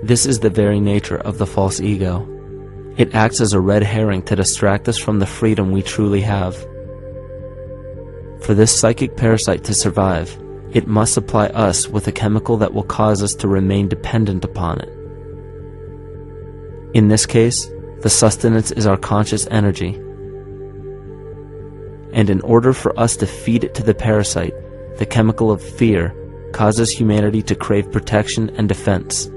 This is the very nature of the false ego. It acts as a red herring to distract us from the freedom we truly have. For this psychic parasite to survive, it must supply us with a chemical that will cause us to remain dependent upon it. In this case, the sustenance is our conscious energy. And in order for us to feed it to the parasite, the chemical of fear causes humanity to crave protection and defense.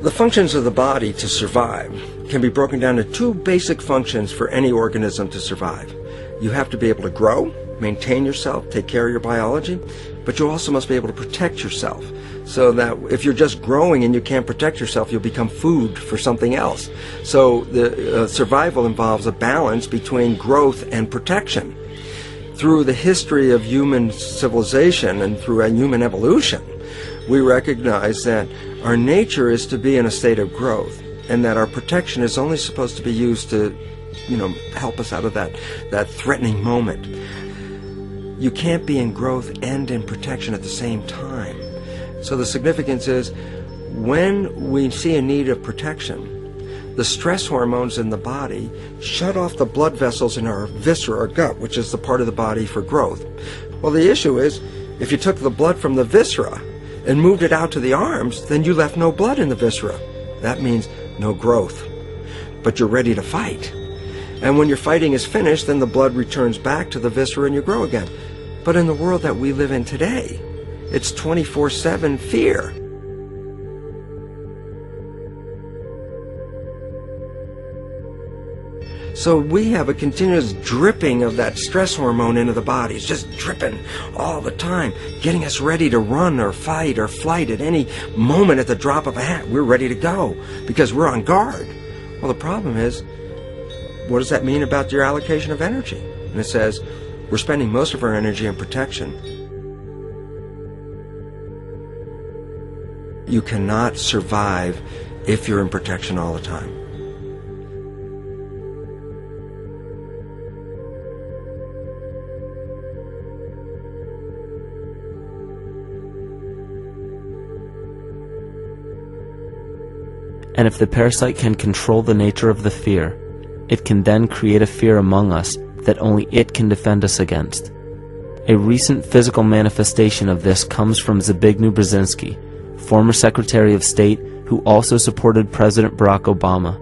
The functions of the body to survive can be broken down to two basic functions for any organism to survive. You have to be able to grow, maintain yourself, take care of your biology, but you also must be able to protect yourself, so that if you're just growing and you can't protect yourself, you'll become food for something else. So the survival involves a balance between growth and protection. Through the history of human civilization and through human evolution, we recognize that our nature is to be in a state of growth, and that our protection is only supposed to be used to, help us out of that threatening moment. You can't be in growth and in protection at the same time. So the significance is, when we see a need of protection, the stress hormones in the body shut off the blood vessels in our viscera or gut, which is the part of the body for growth. Well, the issue is, if you took the blood from the viscera and moved it out to the arms, then you left no blood in the viscera. That means no growth. But you're ready to fight. And when your fighting is finished, then the blood returns back to the viscera and you grow again. But in the world that we live in today, it's 24/7 fear. So we have a continuous dripping of that stress hormone into the body. It's just dripping all the time, getting us ready to run or fight or flight at any moment at the drop of a hat. We're ready to go because we're on guard. Well, the problem is, what does that mean about your allocation of energy? And it says, we're spending most of our energy on protection. You cannot survive if you're in protection all the time. And if the parasite can control the nature of the fear, it can then create a fear among us that only it can defend us against. A recent physical manifestation of this comes from Zbigniew Brzezinski, former Secretary of State who also supported President Barack Obama.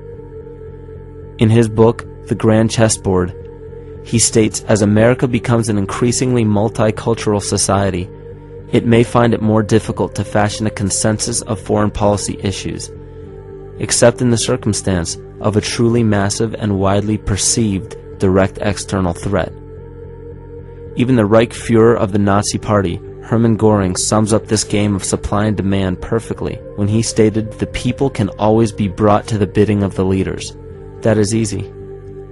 In his book, The Grand Chessboard, he states, as America becomes an increasingly multicultural society, it may find it more difficult to fashion a consensus of foreign policy issues, except in the circumstance of a truly massive and widely perceived direct external threat. Even the Reichsfuhrer of the Nazi Party, Hermann Göring, sums up this game of supply and demand perfectly when he stated, "The people can always be brought to the bidding of the leaders." That is easy.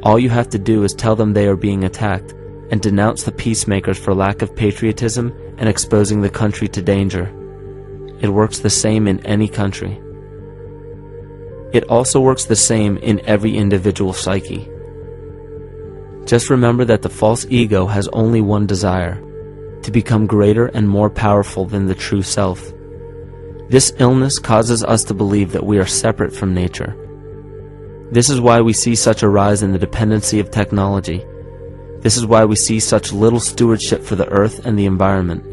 All you have to do is tell them they are being attacked and denounce the peacemakers for lack of patriotism and exposing the country to danger. It works the same in any country. It also works the same in every individual psyche. Just remember that the false ego has only one desire: to become greater and more powerful than the true self. This illness causes us to believe that we are separate from nature. This is why we see such a rise in the dependency of technology. This is why we see such little stewardship for the earth and the environment.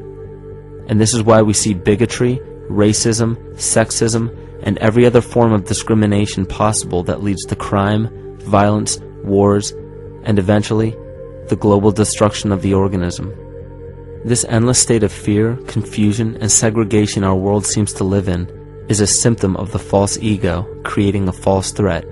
And this is why we see bigotry, racism, sexism, and every other form of discrimination possible that leads to crime, violence, wars, and eventually, the global destruction of the organism. This endless state of fear, confusion, and segregation our world seems to live in is a symptom of the false ego creating a false threat.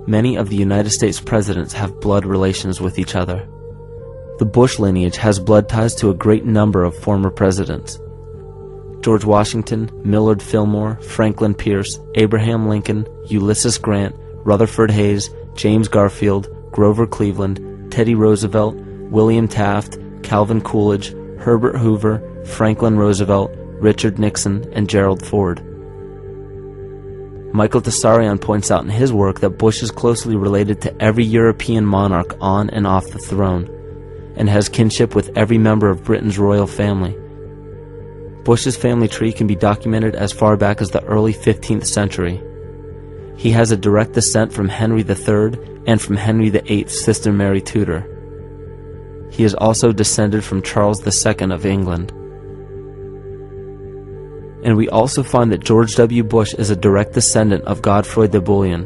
Many of the United States presidents have blood relations with each other. The Bush lineage has blood ties to a great number of former presidents. George Washington, Millard Fillmore, Franklin Pierce, Abraham Lincoln, Ulysses Grant, Rutherford Hayes, James Garfield, Grover Cleveland, Teddy Roosevelt, William Taft, Calvin Coolidge, Herbert Hoover, Franklin Roosevelt, Richard Nixon, and Gerald Ford. Michael Tessarion points out in his work that Bush is closely related to every European monarch on and off the throne, and has kinship with every member of Britain's royal family. Bush's family tree can be documented as far back as the early 15th century. He has a direct descent from Henry III and from Henry VIII's sister Mary Tudor. He is also descended from Charles II of England. And we also find that George W. Bush is a direct descendant of Godfrey the Bullion.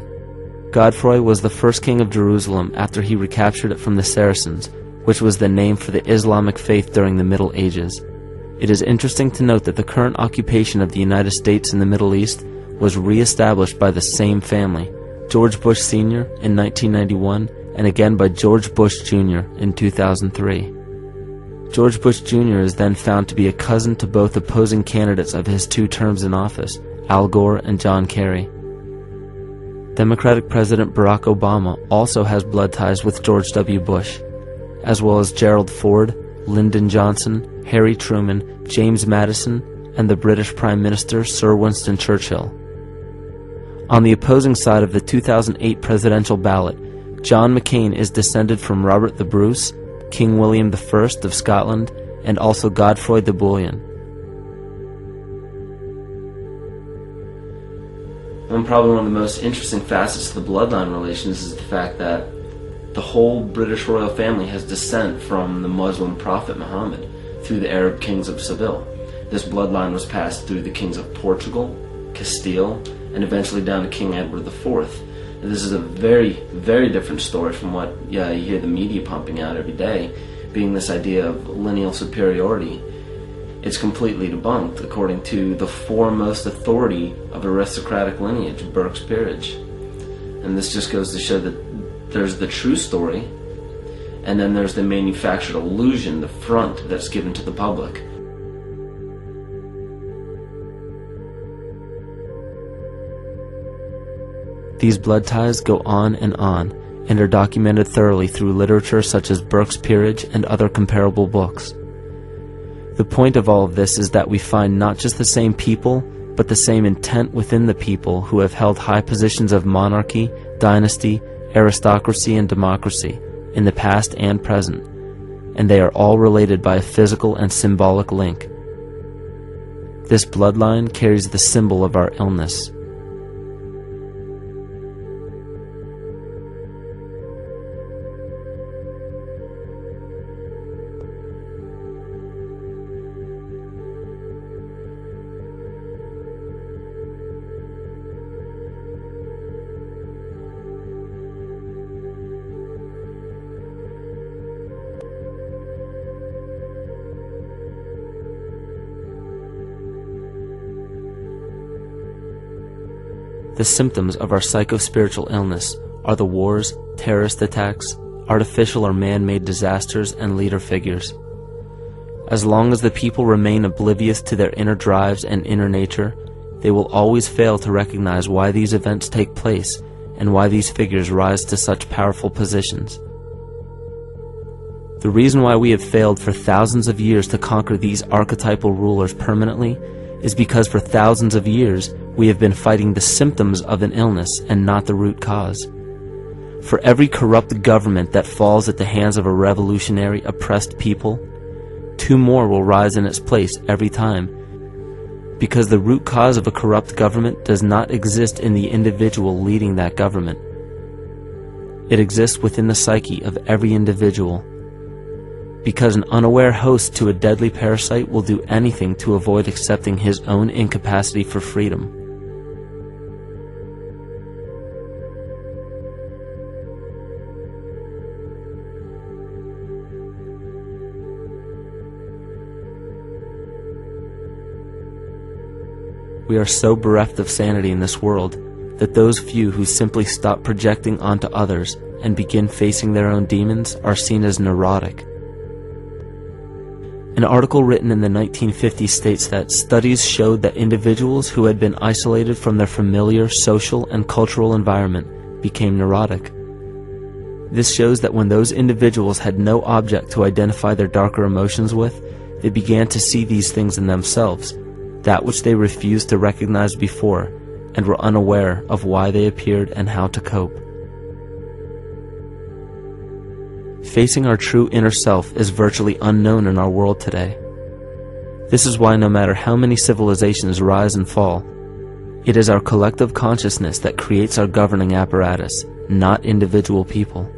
Godfrey was the first king of Jerusalem after he recaptured it from the Saracens, which was the name for the Islamic faith during the Middle Ages. It is interesting to note that the current occupation of the United States in the Middle East was re-established by the same family, George Bush Sr. in 1991, and again by George Bush Jr. in 2003. George Bush Jr. is then found to be a cousin to both opposing candidates of his 2 terms in office, Al Gore and John Kerry. Democratic President Barack Obama also has blood ties with George W. Bush, as well as Gerald Ford, Lyndon Johnson, Harry Truman, James Madison, and the British Prime Minister Sir Winston Churchill. On the opposing side of the 2008 presidential ballot, John McCain is descended from Robert the Bruce, King William I of Scotland, and also Godfrey the Bullion. Probably one of the most interesting facets of the bloodline relations is the fact that the whole British royal family has descent from the Muslim prophet Muhammad through the Arab kings of Seville. This bloodline was passed through the kings of Portugal, Castile, and eventually down to King Edward IV. And this is a very, very different story from what you hear the media pumping out every day, being this idea of lineal superiority. It's completely debunked according to the foremost authority of aristocratic lineage, Burke's peerage. And this just goes to show that there's the true story, and then there's the manufactured illusion, the front that's given to the public. These blood ties go on and are documented thoroughly through literature such as Burke's Peerage and other comparable books. The point of all of this is that we find not just the same people, but the same intent within the people who have held high positions of monarchy, dynasty, aristocracy, and democracy in the past and present, and they are all related by a physical and symbolic link. This bloodline carries the symbol of our illness. The symptoms of our psycho-spiritual illness are the wars, terrorist attacks, artificial or man-made disasters, and leader figures. As long as the people remain oblivious to their inner drives and inner nature, they will always fail to recognize why these events take place and why these figures rise to such powerful positions. The reason why we have failed for thousands of years to conquer these archetypal rulers permanently is because for thousands of years we have been fighting the symptoms of an illness and not the root cause. For every corrupt government that falls at the hands of a revolutionary, oppressed people, 2 more will rise in its place every time, because the root cause of a corrupt government does not exist in the individual leading that government. It exists within the psyche of every individual, because an unaware host to a deadly parasite will do anything to avoid accepting his own incapacity for freedom. We are so bereft of sanity in this world that those few who simply stop projecting onto others and begin facing their own demons are seen as neurotic. An article written in the 1950s states that studies showed that individuals who had been isolated from their familiar social and cultural environment became neurotic. This shows that when those individuals had no object to identify their darker emotions with, they began to see these things in themselves, that which they refused to recognize before, and were unaware of why they appeared and how to cope. Facing our true inner self is virtually unknown in our world today. This is why no matter how many civilizations rise and fall, it is our collective consciousness that creates our governing apparatus, not individual people.